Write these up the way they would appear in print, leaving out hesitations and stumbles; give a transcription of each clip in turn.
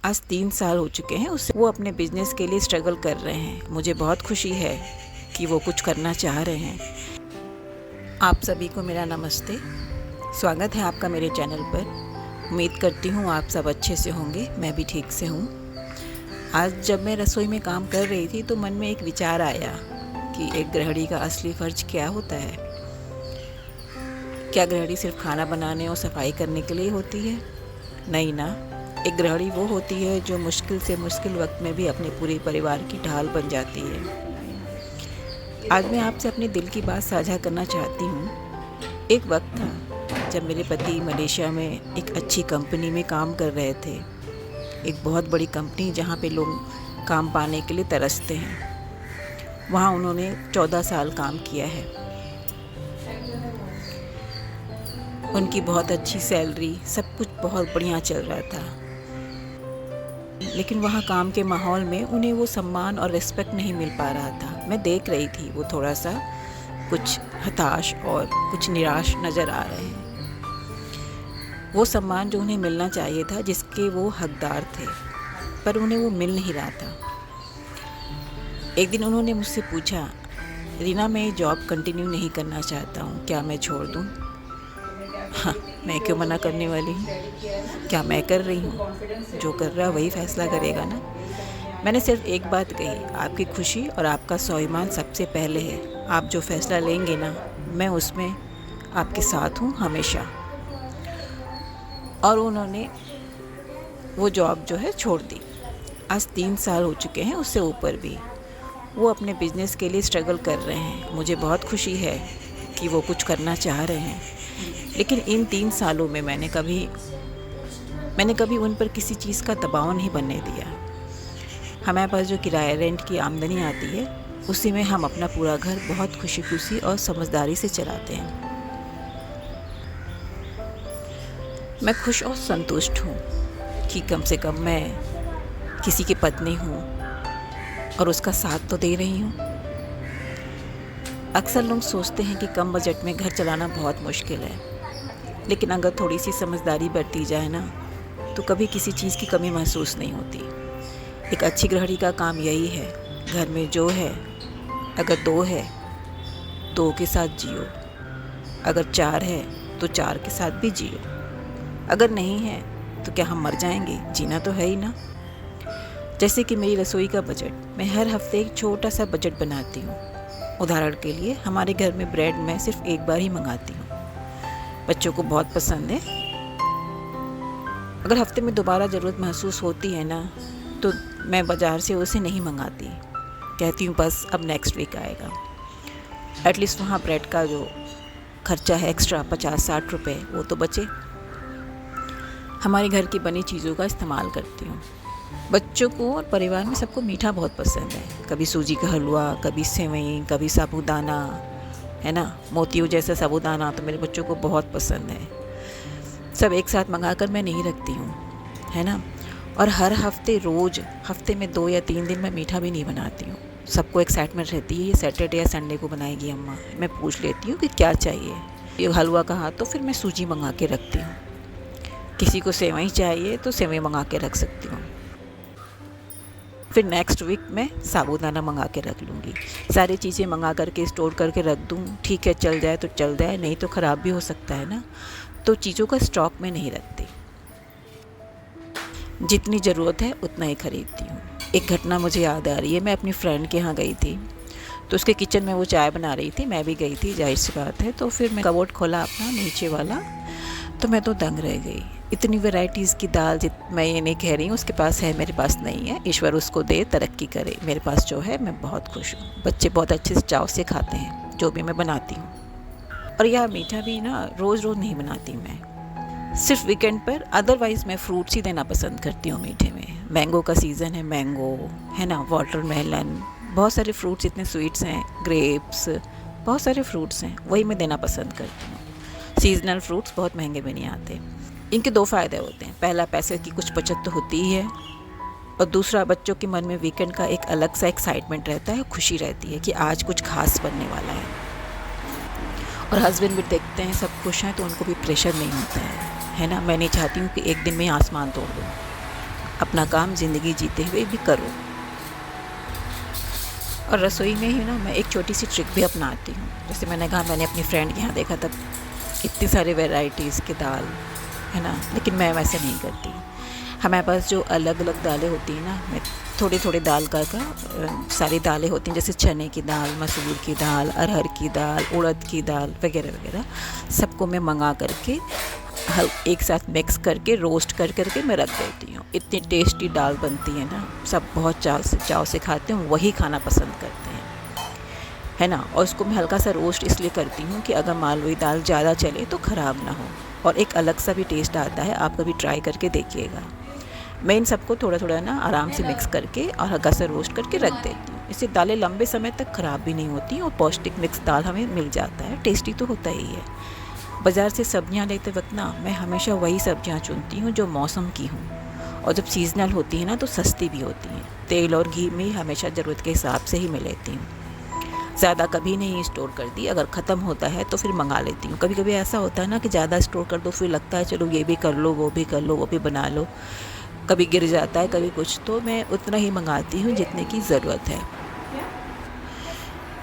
आज 3 साल हो चुके हैं उससे वो अपने बिज़नेस के लिए स्ट्रगल कर रहे हैं। मुझे बहुत खुशी है कि वो कुछ करना चाह रहे हैं। आप सभी को मेरा नमस्ते। स्वागत है आपका मेरे चैनल पर। उम्मीद करती हूँ आप सब अच्छे से होंगे, मैं भी ठीक से हूँ। आज जब मैं रसोई में काम कर रही थी तो मन में एक विचार आया कि एक गृहिणी का असली फ़र्ज़ क्या होता है। क्या गृहिणी सिर्फ खाना बनाने और सफाई करने के लिए होती है? नहीं ना। एक गृहिणी वो होती है जो मुश्किल से मुश्किल वक्त में भी अपने पूरे परिवार की ढाल बन जाती है। आज मैं आपसे अपने दिल की बात साझा करना चाहती हूँ। एक वक्त था जब मेरे पति मलेशिया में एक अच्छी कंपनी में काम कर रहे थे। एक बहुत बड़ी कंपनी जहाँ पे लोग काम पाने के लिए तरसते हैं। वहाँ उन्होंने 14 साल काम किया है। उनकी बहुत अच्छी सैलरी, सब कुछ बहुत बढ़िया चल रहा था। लेकिन वहाँ काम के माहौल में उन्हें वो सम्मान और रिस्पेक्ट नहीं मिल पा रहा था। मैं देख रही थी वो थोड़ा सा कुछ हताश और कुछ निराश नज़र आ रहे हैं। वो सम्मान जो उन्हें मिलना चाहिए था, जिसके वो हकदार थे, पर उन्हें वो मिल नहीं रहा था। एक दिन उन्होंने मुझसे पूछा, रीना मैं ये जॉब कंटिन्यू नहीं करना चाहता हूँ, क्या मैं छोड़ दूँ? हाँ, मैं क्यों मना करने वाली हूँ? क्या मैं कर रही हूँ? जो कर रहा वही फैसला करेगा ना। मैंने सिर्फ एक बात कही, आपकी खुशी और आपका स्वाभिमान सबसे पहले है। आप जो फैसला लेंगे ना, मैं उसमें आपके साथ हूँ हमेशा। और उन्होंने वो जॉब जो है छोड़ दी। आज 3 साल हो चुके हैं, उससे ऊपर भी। वो अपने बिज़नेस के लिए स्ट्रगल कर रहे हैं। मुझे बहुत खुशी है कि वो कुछ करना चाह रहे हैं। लेकिन इन 3 सालों में मैंने कभी उन पर किसी चीज़ का दबाव नहीं बनने दिया। हमारे पास जो किराया रेंट की आमदनी आती है, उसी में हम अपना पूरा घर बहुत खुशी और समझदारी से चलाते हैं। मैं खुश और संतुष्ट हूँ कि कम से कम मैं किसी की पत्नी हूँ और उसका साथ तो दे रही हूँ। अक्सर लोग सोचते हैं कि कम बजट में घर चलाना बहुत मुश्किल है, लेकिन अगर थोड़ी सी समझदारी बरती जाए ना, तो कभी किसी चीज़ की कमी महसूस नहीं होती। एक अच्छी गृहिणी का काम यही है, घर में जो है, अगर 2 है, 2 के साथ जियो। अगर 4 है, तो 4 के साथ भी जियो। अगर नहीं है, तो क्या हम मर जाएंगे? जीना तो है ही ना। जैसे कि मेरी रसोई का बजट, मैं हर हफ्ते एक छोटा सा बजट बनाती हूँ। उदाहरण के लिए, हमारे घर में ब्रेड मैं सिर्फ एक बार ही मंगाती हूँ। बच्चों को बहुत पसंद है। अगर हफ्ते में दोबारा ज़रूरत महसूस होती है ना, तो मैं बाज़ार से उसे नहीं मंगाती। कहती हूँ बस अब नेक्स्ट वीक आएगा। एटलीस्ट वहाँ ब्रेड का जो खर्चा है एक्स्ट्रा 50-60 रुपये, वो तो बचे। हमारे घर की बनी चीज़ों का इस्तेमाल करती हूँ। बच्चों को और परिवार में सबको मीठा बहुत पसंद है। कभी सूजी का हलवा, कभी सेवई, कभी साबूदाना, है ना, मोतियों जैसा साबूदाना तो मेरे बच्चों को बहुत पसंद है। सब एक साथ मंगाकर मैं नहीं रखती हूँ, है ना। और हर हफ्ते रोज़ हफ्ते में 2 या 3 दिन मैं मीठा भी नहीं बनाती हूँ। सबको एक्साइटमेंट रहती है, ये सैटरडे या संडे को बनाएगी अम्मा। मैं पूछ लेती हूँ कि क्या चाहिए। ये हलवा कहा तो फिर मैं सूजी मंगा के रखती हूँ। किसी को सेवई चाहिए तो सेवई मंगा के रख सकती हूँ। फिर नेक्स्ट वीक मैं साबूदाना मंगा के रख लूँगी। सारी चीज़ें मंगा करके स्टोर करके रख दूँ। ठीक है, चल जाए तो चल जाए, नहीं तो ख़राब भी हो सकता है ना। तो चीज़ों का स्टॉक में नहीं रखती। जितनी ज़रूरत है उतना ही ख़रीदती हूँ। एक घटना मुझे याद आ रही है। मैं अपनी फ्रेंड के यहाँ गई थी, तो उसके किचन में वो चाय बना रही थी, मैं भी गई थी, जाहिर सी बात है। तो फिर मैं कबोर्ड खोला अपना नीचे वाला, तो मैं तो दंग रह गई। इतनी वैरायटीज़ की दाल, मैं ये नहीं कह रही हूँ उसके पास है, मेरे पास नहीं है। ईश्वर उसको दे, तरक्की करे। मेरे पास जो है मैं बहुत खुश हूँ। बच्चे बहुत अच्छे से चाव से खाते हैं जो भी मैं बनाती हूँ। और यह मीठा भी ना रोज़ रोज़ नहीं बनाती मैं, सिर्फ वीकेंड पर। अदरवाइज़ मैं फ्रूट्स ही देना पसंद करती हूँ मीठे में। मैंगो का सीज़न है, मैंगो है ना, वाटरमेलन, बहुत सारे फ्रूट्स इतने स्वीट्स हैं, ग्रेप्स, बहुत सारे फ्रूट्स हैं, वही मैं देना पसंद करती हूँ। सीजनल फ्रूट्स बहुत महंगे भी नहीं आते। इनके 2 फ़ायदे होते हैं। पहला, पैसे की कुछ बचत तो होती ही है, और दूसरा, बच्चों के मन में वीकेंड का एक अलग सा एक्साइटमेंट रहता है, खुशी रहती है कि आज कुछ खास बनने वाला है। और हस्बैंड भी देखते हैं सब खुश हैं, तो उनको भी प्रेशर नहीं होता है ना। मैं नहीं चाहती हूँ कि एक दिन में आसमान तोड़ दूँ। अपना काम ज़िंदगी जीते हुए भी करो। और रसोई में ही ना मैं एक छोटी सी ट्रिक भी अपनाती हूँ। जैसे मैंने कहा, मैंने अपनी फ्रेंड के यहाँ देखा था इतनी सारी वैरायटीज़ की दाल, है ना, लेकिन मैं वैसे नहीं करती। हमारे पास जो अलग अलग दालें होती हैं ना, मैं थोड़ी थोड़ी दाल का सारी दालें होती हैं, जैसे चने की दाल, मसूर की दाल, अरहर की दाल, उड़द की दाल वगैरह वगैरह, सबको मैं मंगा करके एक साथ मिक्स करके रोस्ट करके मैं रख देती हूँ। इतनी टेस्टी दाल बनती है ना, सब बहुत चाव से खाते हैं, वही खाना पसंद करते हैं, है ना। और उसको मैं हल्का सा रोस्ट इसलिए करती हूँ कि अगर मालवी दाल ज़्यादा चले तो ख़राब ना हो, और एक अलग सा भी टेस्ट आता है। आप कभी ट्राई करके देखिएगा। मैं इन सबको थोड़ा थोड़ा ना आराम से मिक्स करके और हल्का सा रोस्ट करके रख देती हूँ। इससे दालें लंबे समय तक ख़राब भी नहीं होती और पौष्टिक मिक्स दाल हमें मिल जाता है। टेस्टी तो होता ही है। बाज़ार से सब्जियां लेते वक्त ना मैं हमेशा वही सब्जियां चुनती हूँ जो मौसम की हों, और जब सीज़नल होती है ना तो सस्ती भी होती हैं। तेल और घी में हमेशा ज़रूरत के हिसाब से ही मैं लेती हूँ। ज़्यादा कभी नहीं स्टोर कर दी, अगर ख़त्म होता है तो फिर मंगा लेती हूँ। कभी कभी ऐसा होता है ना कि ज़्यादा स्टोर कर दो, फिर लगता है चलो ये भी कर लो, वो भी कर लो, वो भी बना लो, कभी गिर जाता है, कभी कुछ, तो मैं उतना ही मंगाती हूँ जितने की ज़रूरत है।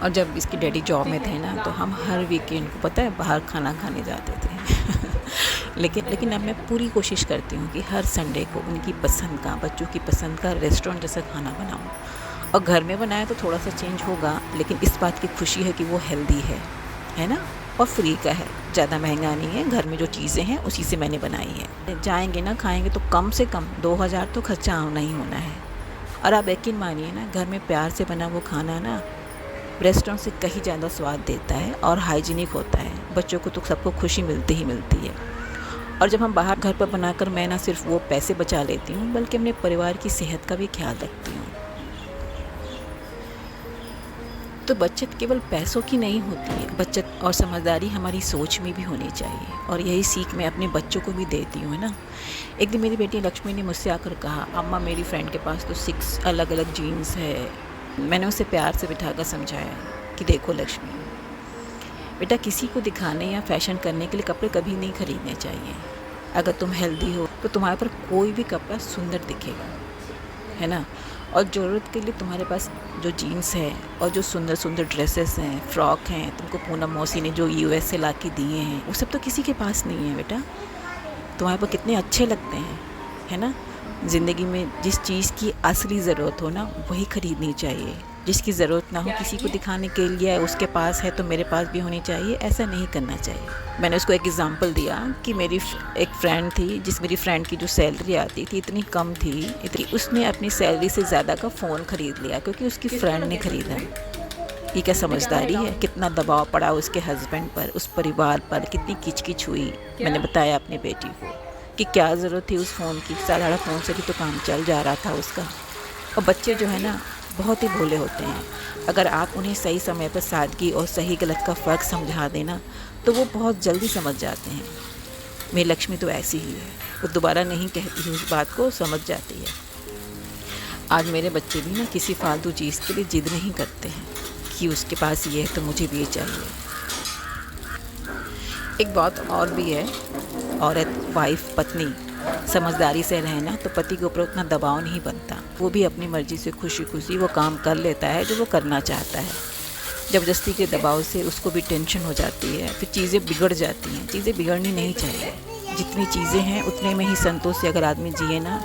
और जब इसके डैडी जॉब में थे ना, तो हम हर वीकेंड को पता है बाहर खाना खाने जाते थे लेकिन अब मैं पूरी कोशिश करती हूँ कि हर संडे को उनकी पसंद का, बच्चों की पसंद का रेस्टोरेंट जैसा खाना बनाऊँ। और घर में बनाया तो थोड़ा सा चेंज होगा, लेकिन इस बात की खुशी है कि वो हेल्दी है ना, और फ्री का है, ज़्यादा महंगा नहीं है। घर में जो चीज़ें हैं उसी से मैंने बनाई है। जाएंगे ना, खाएंगे तो कम से कम 2000 तो खर्चा होना ही होना है। और आप यकीन मानिए ना, घर में प्यार से बना वो खाना ना रेस्टोरेंट से कहीं ज़्यादा स्वाद देता है और हाइजीनिक होता है। बच्चों को तो सबको खुशी मिलती ही मिलती है। और जब हम बाहर घर पर बनाकर, मैं ना सिर्फ वो पैसे बचा लेती हूँ, बल्कि अपने परिवार की सेहत का भी ख्याल रखती हूँ। तो बचत केवल पैसों की नहीं होती है, बचत और समझदारी हमारी सोच में भी होनी चाहिए। और यही सीख मैं अपने बच्चों को भी देती हूँ, है ना। एक दिन मेरी बेटी लक्ष्मी ने मुझसे आकर कहा, अम्मा मेरी फ्रेंड के पास तो 6 अलग अलग जीन्स है। मैंने उसे प्यार से बिठाकर समझाया कि देखो लक्ष्मी, बेटा, किसी को दिखाने या फैशन करने के लिए कपड़े कभी नहीं खरीदने चाहिए। अगर तुम हेल्दी हो तो तुम्हारे पर कोई भी कपड़ा सुंदर दिखेगा, है ना। और ज़रूरत के लिए तुम्हारे पास जो जीन्स है और जो सुंदर सुंदर ड्रेसेस हैं, फ्रॉक हैं, तुमको पूनम मौसी ने जो US से ला के दिए हैं, वो सब तो किसी के पास नहीं है बेटा। तुम्हारे पर कितने अच्छे लगते हैं, है ना। ज़िंदगी में जिस चीज़ की असली ज़रूरत हो ना, वही ख़रीदनी चाहिए। जिसकी ज़रूरत ना हो, किसी को दिखाने के लिए उसके पास है तो मेरे पास भी होनी चाहिए, ऐसा नहीं करना चाहिए। मैंने उसको एक एग्ज़ाम्पल दिया कि मेरी एक फ्रेंड थी, मेरी फ्रेंड की जो सैलरी आती थी इतनी कम थी, इतनी, उसने अपनी सैलरी से ज़्यादा का फ़ोन ख़रीद लिया क्योंकि उसकी फ्रेंड ने ख़रीदा। ये क्या समझदारी है। कितना दबाव पड़ा उसके हस्बैंड पर, उस परिवार पर, कितनी किचकिच हुई। मैंने बताया अपनी बेटी को कि क्या ज़रूरत थी उस फ़ोन की, साधारण फ़ोन से भी तो काम चल जा रहा था उसका। और बच्चे जो है ना, बहुत ही भोले होते हैं। अगर आप उन्हें सही समय पर सादगी और सही गलत का फ़र्क समझा देना तो वो बहुत जल्दी समझ जाते हैं। मेरी लक्ष्मी तो ऐसी ही है, वो दोबारा नहीं कहती है, उस बात को समझ जाती है। आज मेरे बच्चे भी ना किसी फालतू चीज़ के लिए ज़िद नहीं करते हैं कि उसके पास ये है तो मुझे भी ये चाहिए। एक बात और भी है, औरत, वाइफ, पत्नी समझदारी से रहना तो पति के ऊपर उतना दबाव नहीं बनता। वो भी अपनी मर्ज़ी से खुशी खुशी वो काम कर लेता है जो वो करना चाहता है। ज़बरदस्ती के दबाव से उसको भी टेंशन हो जाती है, फिर चीज़ें बिगड़ जाती हैं। चीज़ें बिगड़नी नहीं चाहिए। जितनी चीज़ें हैं उतने में ही संतोष से अगर आदमी जिए ना,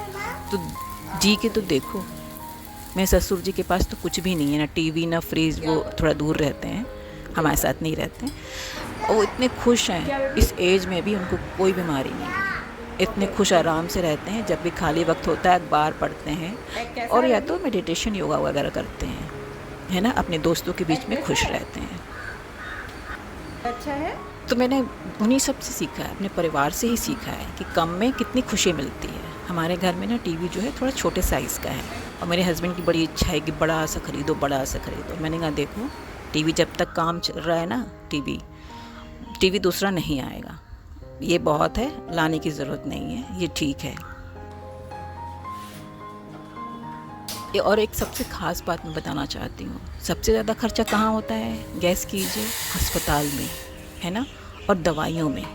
तो जी के तो देखो। मेरे ससुर जी के पास तो कुछ भी नहीं है, ना टीवी ना फ्रिज, वो थोड़ा दूर रहते हैं, हमारे साथ नहीं रहते हैं। और वो इतने खुश हैं, इस एज में भी उनको कोई बीमारी नहीं है। इतने खुश आराम से रहते हैं। जब भी खाली वक्त होता है अखबार पढ़ते हैं और या तो मेडिटेशन, योगा वगैरह करते हैं, है ना। अपने दोस्तों के बीच में खुश रहते हैं। अच्छा है। तो मैंने उन्हीं सब से सीखा है, अपने परिवार से ही सीखा है कि कम में कितनी खुशी मिलती है। हमारे घर में ना टीवी जो है थोड़ा छोटे साइज़ का है, और मेरे हस्बैंड की बड़ी इच्छा है कि बड़ा सा खरीदो, बड़ा सा खरीदो। मैंने कहा देखो, टीवी जब तक काम चल रहा है ना, टीवी दूसरा नहीं आएगा। ये बहुत है, लाने की ज़रूरत नहीं है, ये ठीक है। और एक सबसे ख़ास बात मैं बताना चाहती हूँ, सबसे ज़्यादा खर्चा कहाँ होता है? गैस कीजिए, अस्पताल में, है ना, और दवाइयों में।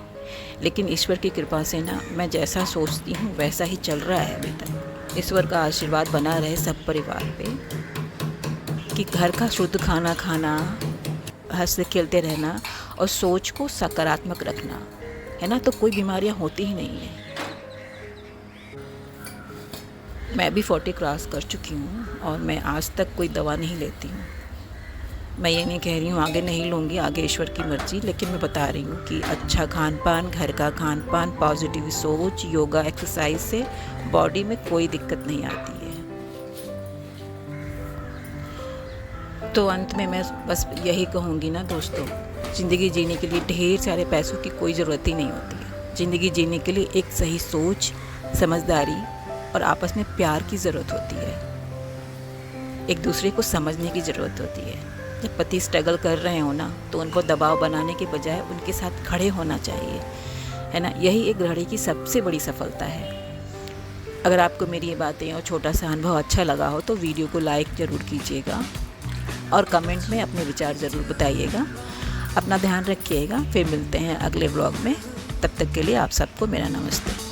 लेकिन ईश्वर की कृपा से ना, मैं जैसा सोचती हूँ वैसा ही चल रहा है अभी तक। ईश्वर का आशीर्वाद बना रहे सब परिवार पे कि घर का शुद्ध खाना खाना, हंसते खेलते रहना और सोच को सकारात्मक रखना, है ना, तो कोई बीमारियां होती ही नहीं है। मैं भी 40 क्रॉस कर चुकी हूँ और मैं आज तक कोई दवा नहीं लेती हूँ। मैं ये नहीं कह रही हूँ आगे नहीं लूँगी, आगे ईश्वर की मर्ज़ी, लेकिन मैं बता रही हूँ कि अच्छा खान पान, घर का खान पान, पॉजिटिव सोच, योगा, एक्सरसाइज से बॉडी में कोई दिक्कत नहीं आती है। तो अंत में मैं बस यही कहूँगी ना दोस्तों, ज़िंदगी जीने के लिए ढेर सारे पैसों की कोई ज़रूरत ही नहीं होती है। ज़िंदगी जीने के लिए एक सही सोच, समझदारी और आपस में प्यार की ज़रूरत होती है। एक दूसरे को समझने की ज़रूरत होती है। जब पति स्ट्रगल कर रहे हो ना, तो उनको दबाव बनाने के बजाय उनके साथ खड़े होना चाहिए, है ना। यही एक गृहिणी की सबसे बड़ी सफलता है। अगर आपको मेरी ये बातें और छोटा सा अनुभव अच्छा लगा हो तो वीडियो को लाइक ज़रूर कीजिएगा और कमेंट में अपने विचार ज़रूर बताइएगा। अपना ध्यान रखिएगा। फिर मिलते हैं अगले व्लॉग में। तब तक के लिए आप सबको मेरा नमस्ते।